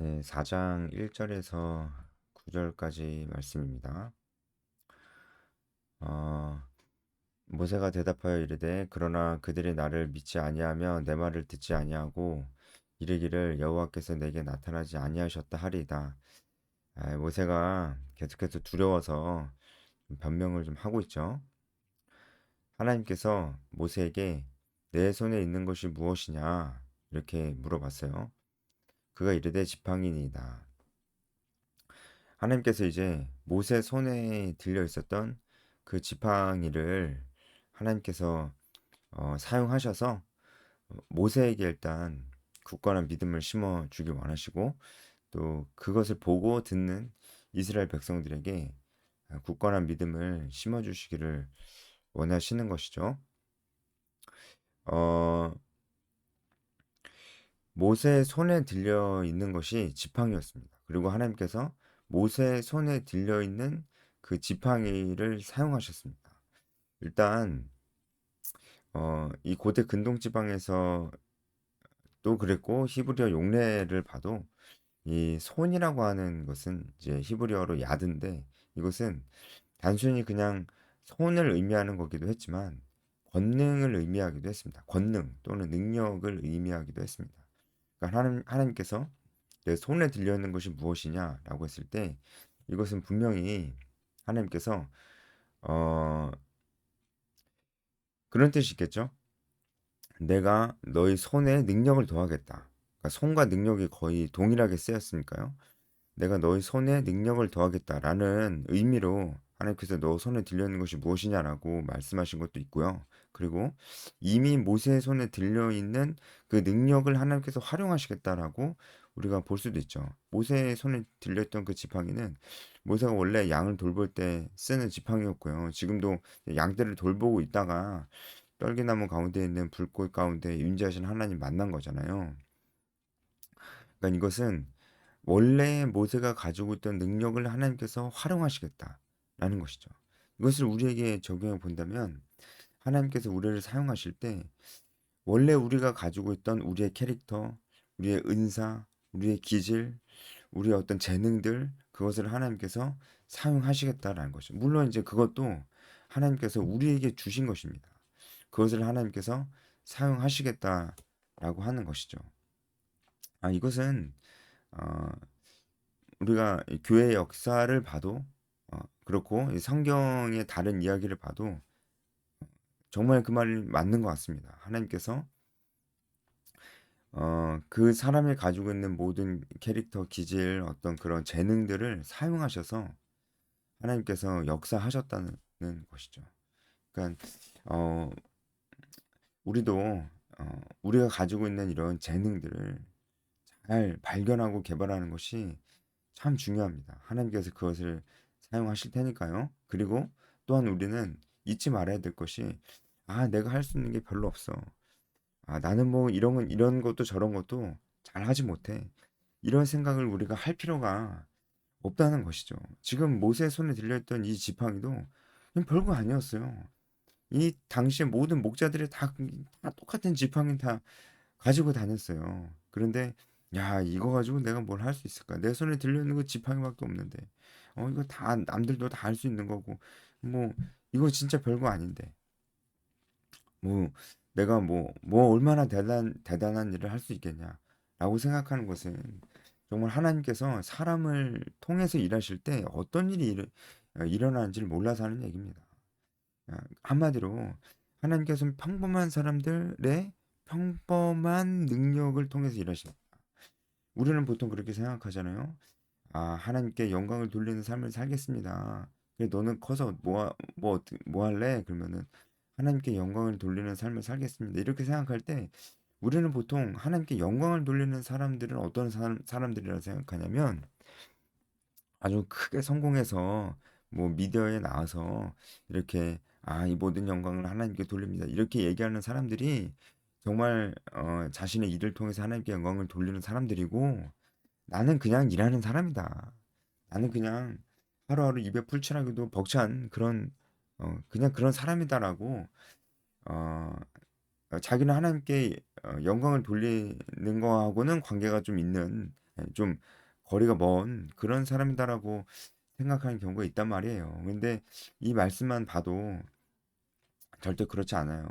네, 4장 1절에서 9절까지 말씀입니다. 어, 모세가 대답하여 이르되 그러나 그들이 나를 믿지 아니하며 내 말을 듣지 아니하고 이르기를 여호와께서 내게 나타나지 아니하셨다 하리이다. 모세가 계속해서 두려워서 좀 변명을 좀 하고 있죠. 하나님께서 모세에게 내 손에 있는 것이 무엇이냐 이렇게 물어봤어요. 그가 이르되 지팡이니이다. 하나님께서 이제 모세 손에 들려 있었던 그 지팡이를 하나님께서 사용하셔서 모세에게 일단 굳건한 믿음을 심어 주길 원하시고 또 그것을 보고 듣는 이스라엘 백성들에게 굳건한 믿음을 심어 주시기를 원하시는 것이죠. 어, 모세의 손에 들려 있는 것이 지팡이였습니다. 그리고 하나님께서 모세의 손에 들려 있는 그 지팡이를 사용하셨습니다. 일단 이 고대 근동 지방에서 또 그랬고 히브리어 용례를 봐도 이 손이라고 하는 것은 이제 히브리어로 야드인데 이것은 단순히 그냥 손을 의미하는 거기도 했지만 권능을 의미하기도 했습니다. 권능 또는 능력을 의미하기도 했습니다. 그러니까 하나님께서 내 손에 들려 있는 것이 무엇이냐라고 했을 때 이것은 분명히 하나님께서 어, 그런 뜻이 있겠죠. 내가 너희 손에 능력을 더하겠다. 그러니까 손과 능력이 거의 동일하게 쓰였으니까요. 내가 너희 손에 능력을 더하겠다라는 의미로 하나님께서 너 손에 들려 있는 것이 무엇이냐라고 말씀하신 것도 있고요. 그리고 이미 모세의 손에 들려 있는 그 능력을 하나님께서 활용하시겠다라고 우리가 볼 수도 있죠. 모세의 손에 들렸던 그 지팡이는 모세가 원래 양을 돌볼 때 쓰는 지팡이였고요. 지금도 양떼를 돌보고 있다가 떨기나무 가운데 있는 불꽃 가운데 윤재하신 하나님 만난 거잖아요. 그러니까 이것은 원래 모세가 가지고 있던 능력을 하나님께서 활용하시겠다라는 것이죠. 이것을 우리에게 적용해 본다면 하나님께서 우리를 사용하실 때 원래 우리가 가지고 있던 우리의 캐릭터, 우리의 은사, 우리의 기질, 우리의 어떤 재능들 그것을 하나님께서 사용하시겠다라는 것이죠. 물론 이제 그것도 하나님께서 우리에게 주신 것입니다. 그것을 하나님께서 사용하시겠다라고 하는 것이죠. 이것은 어, 우리가 교회의 역사를 봐도 그렇고 성경의 다른 이야기를 봐도 정말 그 말이 맞는 것 같습니다. 하나님께서 그 사람이 가지고 있는 모든 캐릭터, 기질, 어떤 그런 재능들을 사용하셔서 하나님께서 역사하셨다는 것이죠. 그러니까 어, 우리도 우리가 가지고 있는 이런 재능들을 잘 발견하고 개발하는 것이 참 중요합니다. 하나님께서 그것을 사용하실 테니까요. 그리고 또한 우리는 잊지 말아야 될 것이 내가 할 수 있는 게 별로 없어. 나는 뭐 이런 것도 저런 것도 잘 하지 못해. 이런 생각을 우리가 할 필요가 없다는 것이죠. 지금 모세의 손에 들려있던 이 지팡이도 그냥 별거 아니었어요. 이 당시에 모든 목자들이 다 똑같은 지팡이 다 가지고 다녔어요. 그런데 야 이거 가지고 내가 뭘 할 수 있을까? 내 손에 들려있는 거 지팡이밖에 없는데 이거 다 남들도 다 할 수 있는 거고 뭐 이거 진짜 별거 아닌데 뭐 내가 뭐 얼마나 대단한 일을 할 수 있겠냐라고 생각하는 것은 정말 하나님께서 사람을 통해서 일하실 때 어떤 일어나는지를 몰라서 하는 얘기입니다. 한마디로 하나님께서는 평범한 사람들의 평범한 능력을 통해서 일하십니다. 우리는 보통 그렇게 생각하잖아요. 하나님께 영광을 돌리는 삶을 살겠습니다. 그래, 너는 커서 뭐 할래? 그러면은 하나님께 영광을 돌리는 삶을 살겠습니다. 이렇게 생각할 때 우리는 보통 하나님께 영광을 돌리는 사람들은 어떤 사람들이라고 생각하냐면 아주 크게 성공해서 뭐 미디어에 나와서 이렇게 이 모든 영광을 하나님께 돌립니다. 이렇게 얘기하는 사람들이 정말 자신의 일을 통해서 하나님께 영광을 돌리는 사람들이고 나는 그냥 일하는 사람이다. 나는 그냥 하루하루 입에 풀칠하기도 벅찬 그런 그냥 그런 사람이다라고 어, 자기는 하나님께 영광을 돌리는 거하고는 관계가 좀 있는, 좀 거리가 먼 그런 사람이다라고 생각하는 경우가 있단 말이에요. 근데 이 말씀만 봐도 절대 그렇지 않아요.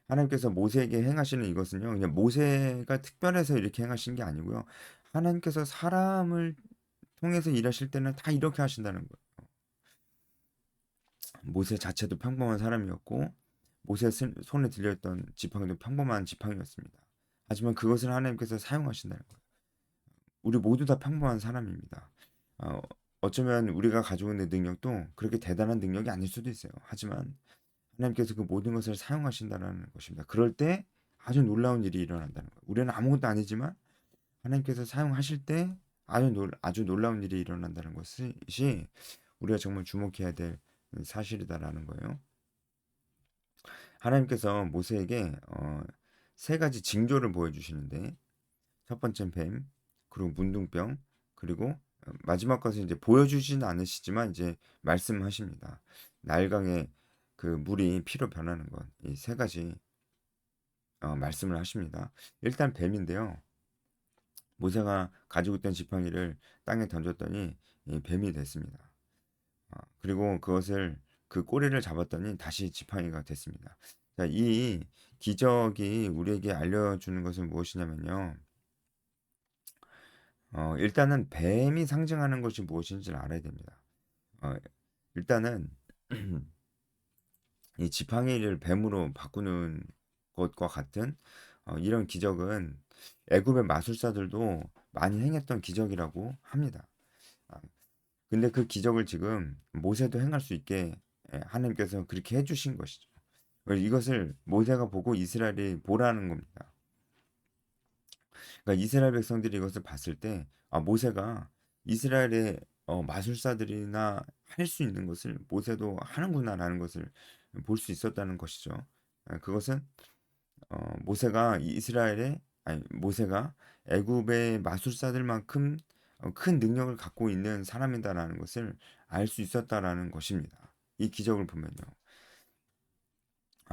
하나님께서 모세에게 행하시는 이것은요, 그냥 모세가 특별해서 이렇게 행하신 게 아니고요. 하나님께서 사람을 통해서 일하실 때는 다 이렇게 하신다는 거예요. 모세 자체도 평범한 사람이었고, 모세 손에 들려있던 지팡이도 평범한 지팡이였습니다. 하지만 그것을 하나님께서 사용하신다는 거예요. 우리 모두 다 평범한 사람입니다. 어, 어쩌면 우리가 가지고 있는 능력도 그렇게 대단한 능력이 아닐 수도 있어요. 하지만 하나님께서 그 모든 것을 사용하신다는 것입니다. 그럴 때 아주 놀라운 일이 일어난다는 거예요. 우리는 아무것도 아니지만 하나님께서 사용하실 때 아주 놀라운 일이 일어난다는 것이 우리가 정말 주목해야 될 사실이다라는 거예요. 하나님께서 모세에게 세 가지 징조를 보여주시는데, 첫 번째는 뱀, 그리고 문둥병, 그리고 마지막 것은 이제 보여주지는 않으시지만 이제 말씀하십니다. 나일강의 그 물이 피로 변하는 것, 이 세 가지 말씀을 하십니다. 일단 뱀인데요. 모세가 가지고 있던 지팡이를 땅에 던졌더니 이 뱀이 됐습니다. 그리고 그 꼬리를 잡았더니 다시 지팡이가 됐습니다. 자, 이 기적이 우리에게 알려주는 것은 무엇이냐면요. 일단은 뱀이 상징하는 것이 무엇인지를 알아야 됩니다. 어, 일단은 이 지팡이를 뱀으로 바꾸는 것과 같은 이런 기적은 애굽의 마술사들도 많이 행했던 기적이라고 합니다. 아, 근데 그 기적을 지금 모세도 행할 수 있게 하나님께서 그렇게 해주신 것이죠. 이것을 모세가 보고 이스라엘이 보라는 겁니다. 그러니까 이스라엘 백성들이 이것을 봤을 때, 모세가 이스라엘의 마술사들이나 할 수 있는 것을 모세도 하는구나라는 것을 볼 수 있었다는 것이죠. 그것은 모세가 애굽의 마술사들만큼 큰 능력을 갖고 있는 사람이다라는 것을 알 수 있었다라는 것입니다. 이 기적을 보면요.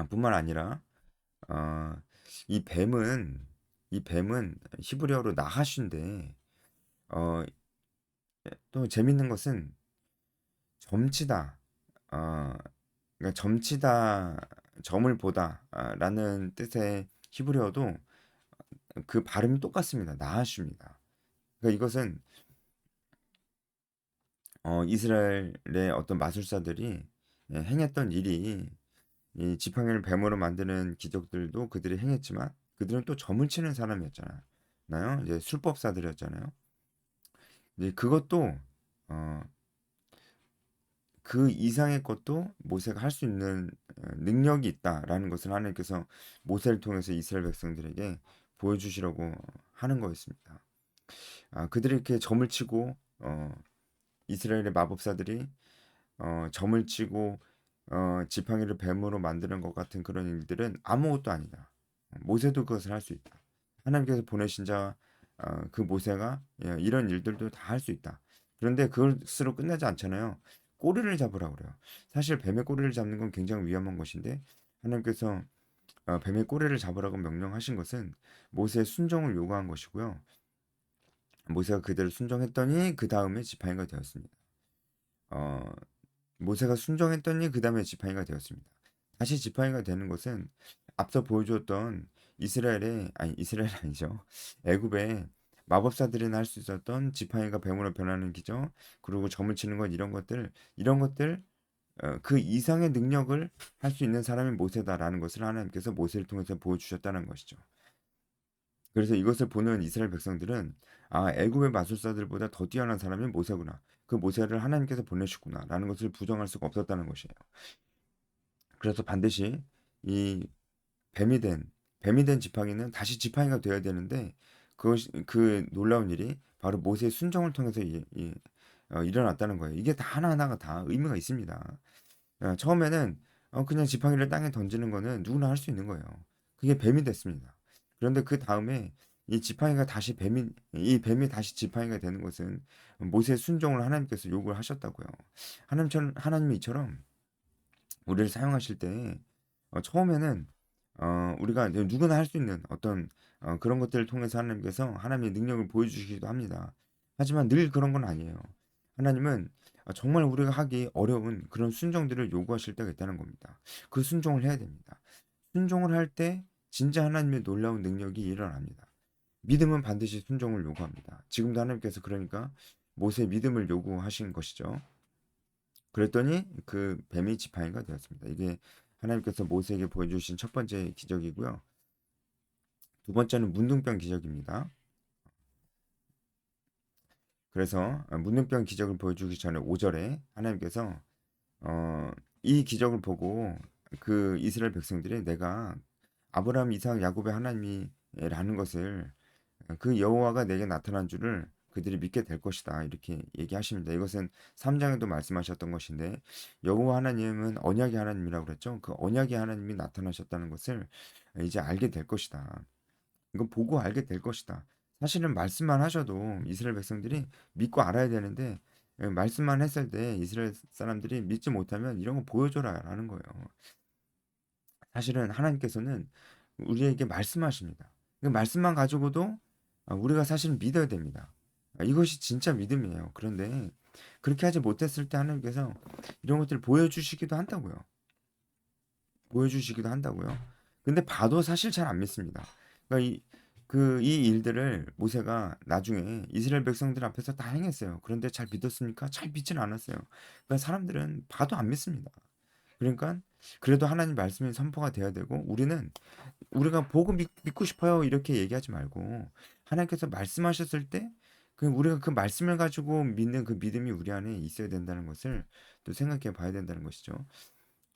뿐만 아니라 어, 이 뱀은 이 뱀은 히브리어로 나하슈인데, 어, 또 재밌는 것은 점치다, 어, 그러니까 점치다, 점을 보다라는 뜻의 히브리어도 그 발음이 똑같습니다. 나하슈입니다. 그러니까 이것은 이스라엘의 어떤 마술사들이 행했던 일이, 이 지팡이를 뱀으로 만드는 기적들도 그들이 행했지만 그들은 또 점을 치는 사람이었잖아요. 이제 술법사들이었잖아요. 이제 그것도 어, 그 이상의 것도 모세가 할 수 있는 능력이 있다라는 것을 하나님께서 모세를 통해서 이스라엘 백성들에게 보여주시려고 하는 거였습니다. 그들이 이렇게 점을 치고 이스라엘의 마법사들이 점을 치고 지팡이를 뱀으로 만드는 것 같은 그런 일들은 아무것도 아니다. 모세도 그것을 할 수 있다. 하나님께서 보내신 그 모세가 이런 일들도 다 할 수 있다. 그런데 그것으로 끝나지 않잖아요. 꼬리를 잡으라고 그래요. 사실 뱀의 꼬리를 잡는 건 굉장히 위험한 것인데 하나님께서 뱀의 꼬리를 잡으라고 명령하신 것은 모세의 순종을 요구한 것이고요. 모세가 그대로 순종했더니 그 다음에 지팡이가 되었습니다. 어, 모세가 순종했더니 그 다음에 지팡이가 되었습니다. 다시 지팡이가 되는 것은 앞서 보여주었던 이스라엘 아니죠. 애굽의 마법사들이나 할 수 있었던 지팡이가 뱀으로 변하는 기적, 그리고 점을 치는 것, 이런 것들 그 이상의 능력을 할 수 있는 사람이 모세다라는 것을 하나님께서 모세를 통해서 보여주셨다는 것이죠. 그래서 이것을 보는 이스라엘 백성들은 애굽의 마술사들보다 더 뛰어난 사람이 모세구나. 그 모세를 하나님께서 보내셨구나라는 것을 부정할 수가 없었다는 것이에요. 그래서 반드시 이 뱀이 된 뱀이 된 지팡이는 다시 지팡이가 되어야 되는데, 그 놀라운 일이 바로 모세의 순종을 통해서 일어났다는 거예요. 이게 다 하나하나가 다 의미가 있습니다. 처음에는 그냥 지팡이를 땅에 던지는 거는 누구나 할 수 있는 거예요. 그게 뱀이 됐습니다. 그런데 그 다음에 이 뱀이 다시 지팡이가 되는 것은 모세의 순종을 하나님께서 요구를 하셨다고요. 하나님이 이처럼 우리를 사용하실 때 처음에는 우리가 이제 누구나 할 수 있는 어떤 그런 것들을 통해서 하나님께서 하나님의 능력을 보여주시기도 합니다. 하지만 늘 그런 건 아니에요. 하나님은 정말 우리가 하기 어려운 그런 순종들을 요구하실 때가 있다는 겁니다. 그 순종을 해야 됩니다. 순종을 할 때 진짜 하나님의 놀라운 능력이 일어납니다. 믿음은 반드시 순종을 요구합니다. 지금도 하나님께서 그러니까 모세의 믿음을 요구하신 것이죠. 그랬더니 그 뱀이 지팡이가 되었습니다. 이게 하나님께서 모세에게 보여주신 첫 번째 기적이고요. 두 번째는 문둥병 기적입니다. 그래서 문둥병 기적을 보여주기 전에 5절에 하나님께서 어, 이 기적을 보고 그 이스라엘 백성들이 내가 아브라함, 이삭, 야곱의 하나님이라는 것을 그 여호와가 내게 나타난 줄을 그들이 믿게 될 것이다. 이렇게 얘기하십니다. 이것은 3장에도 말씀하셨던 것인데 여호와 하나님은 언약의 하나님이라고 그랬죠. 그 언약의 하나님이 나타나셨다는 것을 이제 알게 될 것이다. 이건 보고 알게 될 것이다. 사실은 말씀만 하셔도 이스라엘 백성들이 믿고 알아야 되는데 말씀만 했을 때 이스라엘 사람들이 믿지 못하면 이런 거 보여줘라라는 거예요. 사실은 하나님께서는 우리에게 말씀하십니다. 그 말씀만 가지고도 우리가 사실 믿어야 됩니다. 이것이 진짜 믿음이에요. 그런데 그렇게 하지 못했을 때 하나님께서 이런 것들을 보여주시기도 한다고요. 보여주시기도 한다고요. 근데 봐도 사실 잘 안 믿습니다. 그러니까 이 일들을 모세가 나중에 이스라엘 백성들 앞에서 다 행했어요. 그런데 잘 믿었습니까? 잘 믿진 않았어요. 그러니까 사람들은 봐도 안 믿습니다. 그러니까 그래도 하나님 말씀이 선포가 돼야 되고 우리가 보고 믿고 싶어요 이렇게 얘기하지 말고 하나님께서 말씀하셨을 때 우리가 그 말씀을 가지고 믿는 그 믿음이 우리 안에 있어야 된다는 것을 또 생각해 봐야 된다는 것이죠.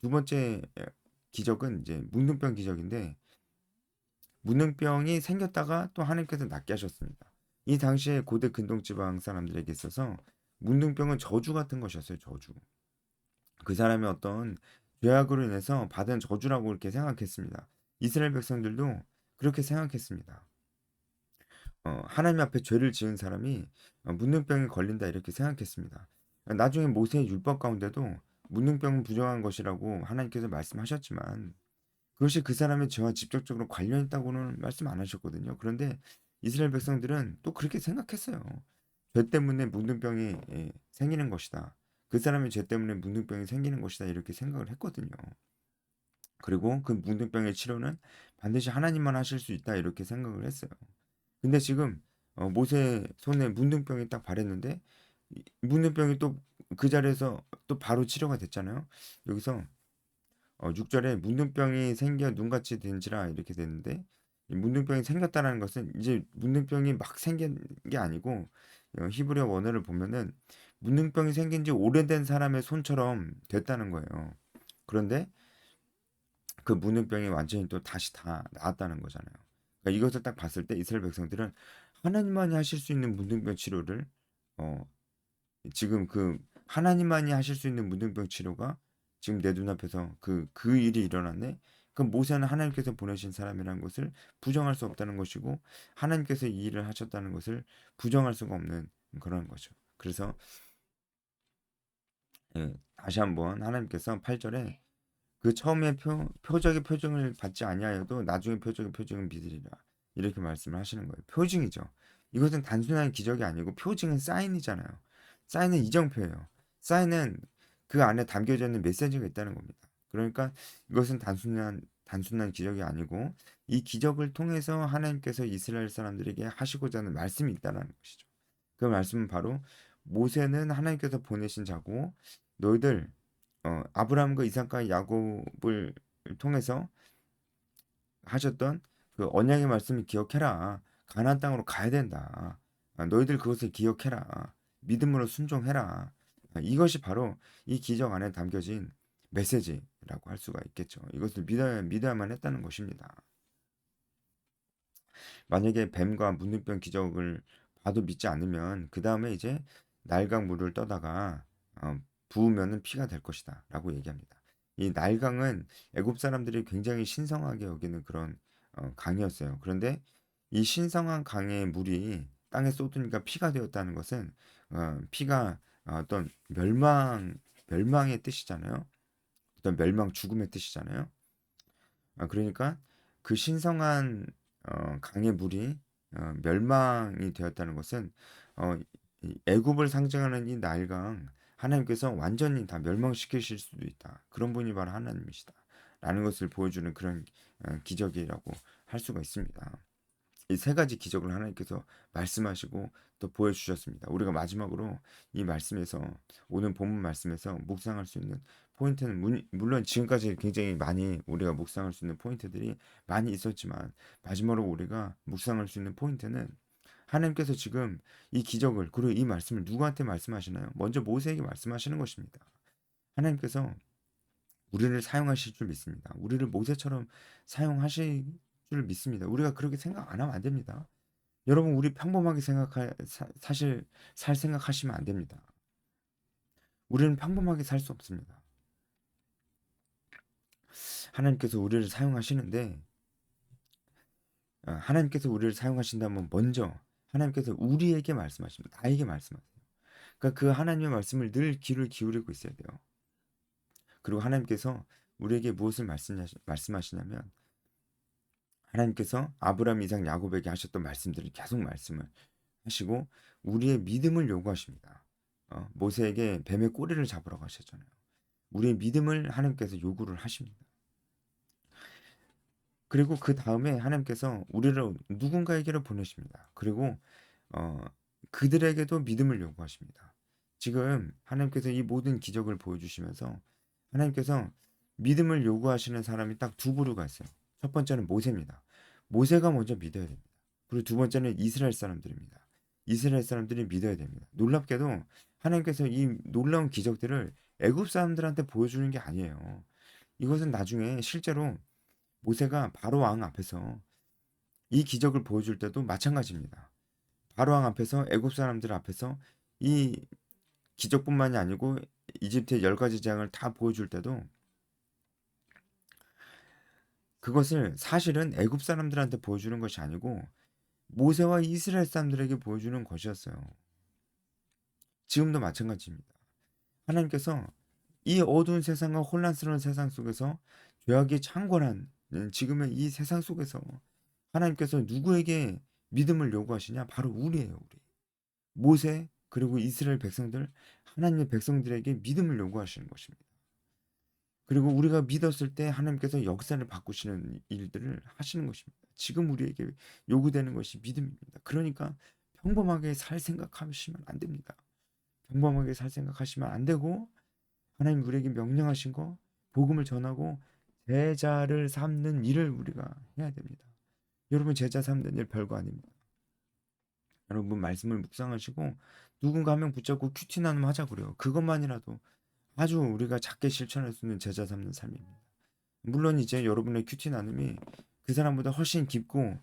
두 번째 기적은 이제 문둥병 기적인데 문둥병이 생겼다가 또 하나님께서 낫게 하셨습니다. 이 당시에 고대 근동지방 사람들에게 있어서 문둥병은 저주 같은 것이었어요. 저주. 그 사람의 어떤 죄악으로 인해서 받은 저주라고 그렇게 생각했습니다. 이스라엘 백성들도 그렇게 생각했습니다. 하나님 앞에 죄를 지은 사람이 문둥병에 걸린다 이렇게 생각했습니다. 나중에 모세의 율법 가운데도 문둥병은 부정한 것이라고 하나님께서 말씀하셨지만 그것이 그 사람의 죄와 직접적으로 관련 있다고는 말씀 안 하셨거든요. 그런데 이스라엘 백성들은 또 그렇게 생각했어요. 죄 때문에 문둥병이 생기는 것이다. 그 사람의 죄 때문에 문둥병이 생기는 것이다. 이렇게 생각을 했거든요. 그리고 그 문둥병의 치료는 반드시 하나님만 하실 수 있다. 이렇게 생각을 했어요. 근데 지금 모세 손에 문둥병이 딱 발했는데 문둥병이 또 그 자리에서 또 바로 치료가 됐잖아요. 여기서 6절에 문둥병이 생겨 눈같이 된지라 이렇게 됐는데 이 문둥병이 생겼다는 것은 이제 문둥병이 막 생긴 게 아니고 히브리어 원어를 보면은 문둥병이 생긴 지 오래된 사람의 손처럼 됐다는 거예요. 그런데 그 문둥병이 완전히 또 다시 다 나았다는 거잖아요. 그러니까 이것을 딱 봤을 때 이스라엘 백성들은 하나님만이 하실 수 있는 문둥병 치료를 어, 지금 그 하나님만이 하실 수 있는 문둥병 치료가 지금 내 눈앞에서 그 일이 일어났네. 그럼 모세는 하나님께서 보내신 사람이라는 것을 부정할 수 없다는 것이고 하나님께서 이 일을 하셨다는 것을 부정할 수가 없는 그런 거죠. 그래서 다시 한번 하나님께서 8절에 그 처음에 표적의 표징을 받지 아니하여도 나중에 표적의 표징은 믿으리라. 이렇게 말씀을 하시는 거예요. 표징이죠. 이것은 단순한 기적이 아니고 표징은 사인이잖아요. 사인은 이정표예요. 사인은 그 안에 담겨져 있는 메시지가 있다는 겁니다. 그러니까 이것은 단순한 기적이 아니고 이 기적을 통해서 하나님께서 이스라엘 사람들에게 하시고자 하는 말씀이 있다는 것이죠. 그 말씀은 바로 모세는 하나님께서 보내신 자고 너희들 아브라함과 이삭과 야곱을 통해서 하셨던 그 언약의 말씀을 기억해라. 가나안 땅으로 가야 된다. 너희들 그것을 기억해라. 믿음으로 순종해라. 이것이 바로 이 기적 안에 담겨진 메시지라고 할 수가 있겠죠. 이것을 믿어야만 했다는 것입니다. 만약에 뱀과 문둥병 기적을 봐도 믿지 않으면 그 다음에 이제 날강 물을 떠다가 부으면은 피가 될 것이다라고 얘기합니다. 이 날강은 애굽 사람들이 굉장히 신성하게 여기는 그런 강이었어요. 그런데 이 신성한 강의 물이 땅에 쏟으니까 피가 되었다는 것은 피가 어떤 멸망의 뜻이잖아요. 어떤 멸망 죽음의 뜻이잖아요. 그러니까 그 신성한 강의 물이 멸망이 되었다는 것은 어, 이 애굽을 상징하는 이 나일강 하나님께서 완전히 다 멸망시키실 수도 있다. 그런 분이 바로 하나님이시다. 라는 것을 보여주는 그런 기적이라고 할 수가 있습니다. 이 세 가지 기적을 하나님께서 말씀하시고 또 보여주셨습니다. 우리가 마지막으로 이 말씀에서 오늘 본문 말씀에서 묵상할 수 있는 포인트는 물론 지금까지 굉장히 많이 우리가 묵상할 수 있는 포인트들이 많이 있었지만 마지막으로 우리가 묵상할 수 있는 포인트는 하나님께서 지금 이 기적을 그리고 이 말씀을 누구한테 말씀하시나요? 먼저 모세에게 말씀하시는 것입니다. 하나님께서 우리를 사용하실 줄 믿습니다. 우리를 모세처럼 사용하실 줄 믿습니다. 우리가 그렇게 생각 안 하면 안 됩니다. 여러분 우리 평범하게 사실 살 생각하시면 안 됩니다. 우리는 평범하게 살 수 없습니다. 하나님께서 우리를 사용하시는데 하나님께서 우리를 사용하신다면 먼저 하나님께서 우리에게 말씀하십니다. 나에게 말씀하세요. 그러니까 그 하나님의 말씀을 늘 귀를 기울이고 있어야 돼요. 그리고 하나님께서 우리에게 무엇을 말씀하시냐면 하나님께서 아브라함, 이삭, 야곱에게 하셨던 말씀들을 계속 말씀을 하시고 우리의 믿음을 요구하십니다. 모세에게 뱀의 꼬리를 잡으라고 하셨잖아요. 우리의 믿음을 하나님께서 요구를 하십니다. 그리고 그 다음에 하나님께서 우리를 누군가에게로 보내십니다. 그리고 어, 그들에게도 믿음을 요구하십니다. 지금 하나님께서 이 모든 기적을 보여주시면서 하나님께서 믿음을 요구하시는 사람이 딱 두 부류가 있어요. 첫 번째는 모세입니다. 모세가 먼저 믿어야 됩니다. 그리고 두 번째는 이스라엘 사람들입니다. 이스라엘 사람들이 믿어야 됩니다. 놀랍게도 하나님께서 이 놀라운 기적들을 애굽 사람들한테 보여주는 게 아니에요. 이것은 나중에 실제로 모세가 바로 왕 앞에서 이 기적을 보여줄 때도 마찬가지입니다. 바로 왕 앞에서 애굽 사람들 앞에서 이 기적뿐만이 아니고 이집트의 10가지 재앙을 다 보여줄 때도 그것을 사실은 애굽 사람들한테 보여주는 것이 아니고 모세와 이스라엘 사람들에게 보여주는 것이었어요. 지금도 마찬가지입니다. 하나님께서 이 어두운 세상과 혼란스러운 세상 속에서 죄악이 창궐한 지금의 이 세상 속에서 하나님께서 누구에게 믿음을 요구하시냐? 바로 우리예요, 우리. 모세 그리고 이스라엘 백성들 하나님의 백성들에게 믿음을 요구하시는 것입니다. 그리고 우리가 믿었을 때 하나님께서 역사를 바꾸시는 일들을 하시는 것입니다. 지금 우리에게 요구되는 것이 믿음입니다. 그러니까 평범하게 살 생각하시면 안 됩니다. 평범하게 살 생각하시면 안 되고 하나님 우리에게 명령하신 거 복음을 전하고 제자를 삼는 일을 우리가 해야 됩니다. 여러분 제자 삼는 일 별거 아닙니다. 여러분 말씀을 묵상하시고 누군가 한 명 붙잡고 큐티 나눔 하자 그래요. 그것만이라도 아주 우리가 작게 실천할 수 있는 제자 삼는 삶입니다. 물론 이제 여러분의 큐티 나눔이 그 사람보다 훨씬 깊고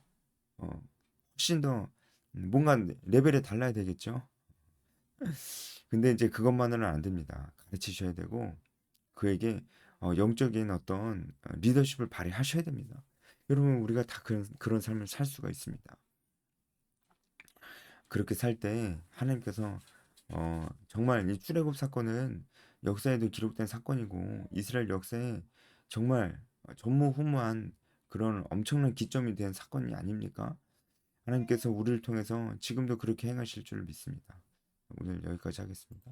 훨씬 더 뭔가 레벨이 달라야 되겠죠. 근데 이제 그것만으로는 안 됩니다. 가르치셔야 되고 그에게 영적인 어떤 리더십을 발휘하셔야 됩니다. 여러분 우리가 다 그런 삶을 살 수가 있습니다. 그렇게 살 때 하나님께서 정말 이 출애굽 사건은 역사에도 기록된 사건이고 이스라엘 역사에 정말 전무후무한 그런 엄청난 기점이 된 사건이 아닙니까? 하나님께서 우리를 통해서 지금도 그렇게 행하실 줄 믿습니다. 오늘 여기까지 하겠습니다.